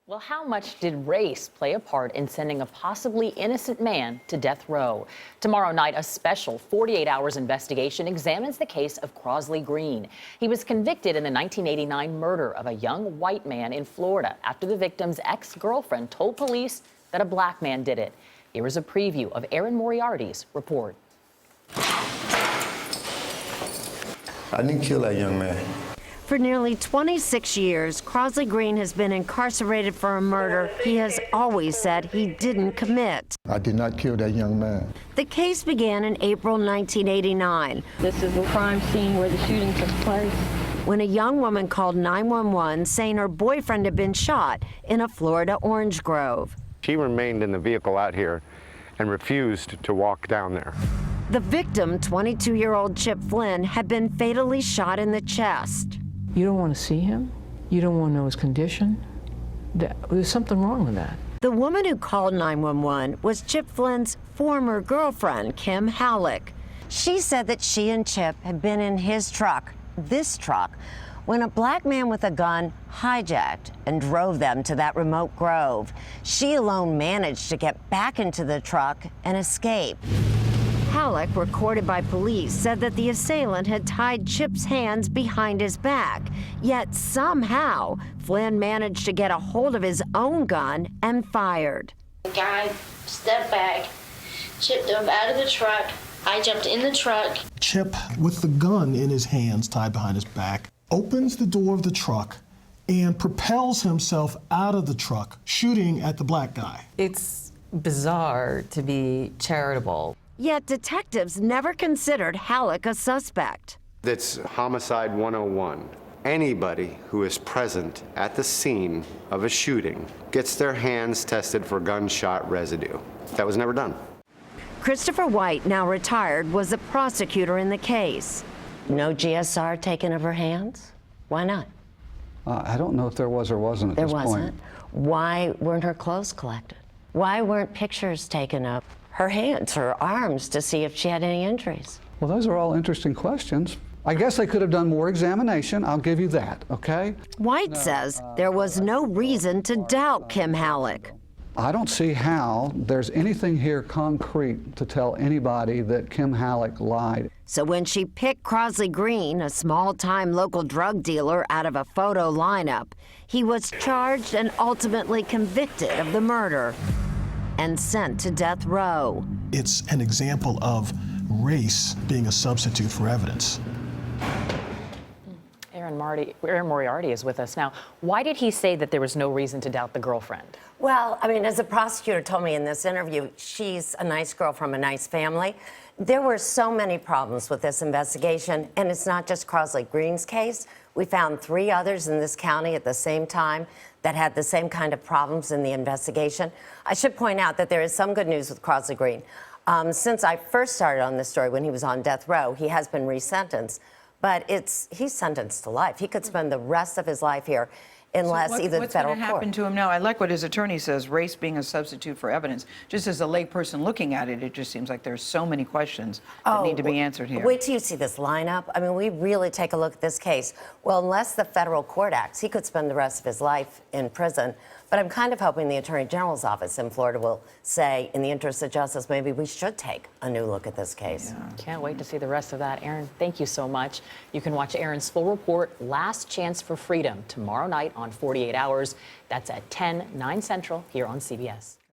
Well, how much did race play a part in sending a possibly innocent man to death row? Tomorrow night, a special 48 hours investigation examines the case of Crosley Green. He was convicted in the 1989 murder of a young white man in Florida after the victim's ex-girlfriend told police that a black man did it. Here is a preview of Erin Moriarty's report. I didn't kill that young man. For nearly 26 years, Crosley Green has been incarcerated for a murder he has always said he didn't commit. I did not kill that young man. The case began in April 1989. This is the crime scene where the shooting took place. When a young woman called 911 saying her boyfriend had been shot in a Florida orange grove. She remained in the vehicle out here and refused to walk down there. The victim, 22-year-old Chip Flynn, had been fatally shot in the chest. You don't want to see him? You don't want to know his condition? There's something wrong with that. The woman who called 911 was Chip Flynn's former girlfriend, Kim Halleck. She said that she and Chip had been in his truck, this truck, when a black man with a gun hijacked and drove them to that remote grove. She alone managed to get back into the truck and escape. Halleck, recorded by police, said that the assailant had tied Chip's hands behind his back. Yet somehow, Flynn managed to get a hold of his own gun and fired. The guy stepped back, Chip dove out of the truck. I jumped in the truck. Chip, with the gun in his hands tied behind his back, opens the door of the truck and propels himself out of the truck, shooting at the black guy. It's bizarre to be charitable. Yet detectives never considered Halleck a suspect. That's homicide 101. Anybody who is present at the scene of a shooting gets their hands tested for gunshot residue. That was never done. Christopher White, now retired, was a prosecutor in the case. No GSR taken of her hands? Why not? I don't know if there was or wasn't at this point. There wasn't? Why weren't her clothes collected? Why weren't pictures taken of her hands, her arms, to see if she had any injuries? Well, those are all interesting questions. I guess they could have done more examination. I'll give you that, okay? White says there was no reason to doubt Kim Halleck. I don't see how there's anything here concrete to tell anybody that Kim Halleck lied. So when she picked Crosley Green, a small-time local drug dealer, out of a photo lineup, he was charged and ultimately convicted of the murder and sent to death row. It's an example of race being a substitute for evidence. Erin Moriarty is with us now. Why did he say that there was no reason to doubt the girlfriend? Well, I mean, as the prosecutor told me in this interview, she's a nice girl from a nice family. There were so many problems with this investigation, and it's not just Crosley Green's case. We found 3 others in this county at the same time that had the same kind of problems in the investigation. I should point out that there is some good news with Crosley Green. Since I first started on this story when he was on death row, he has been resentenced, but he's sentenced to life. He could spend the rest of his life here unless either the federal court. What's going to happen to him now? I like what his attorney says, race being a substitute for evidence. Just as a layperson looking at it, it just seems like there's so many questions that need to be answered here. Wait till you see this lineup. I mean, we really take a look at this case. Well, unless the federal court acts, he could spend the rest of his life in prison. But I'm kind of hoping the Attorney General's office in Florida will say, in the interest of justice, maybe we should take a new look at this case. Yeah. Can't wait to see the rest of that. Erin, thank you so much. You can watch Erin's full report, Last Chance for Freedom, tomorrow night on 48 Hours. That's at 10, 9 Central here on CBS.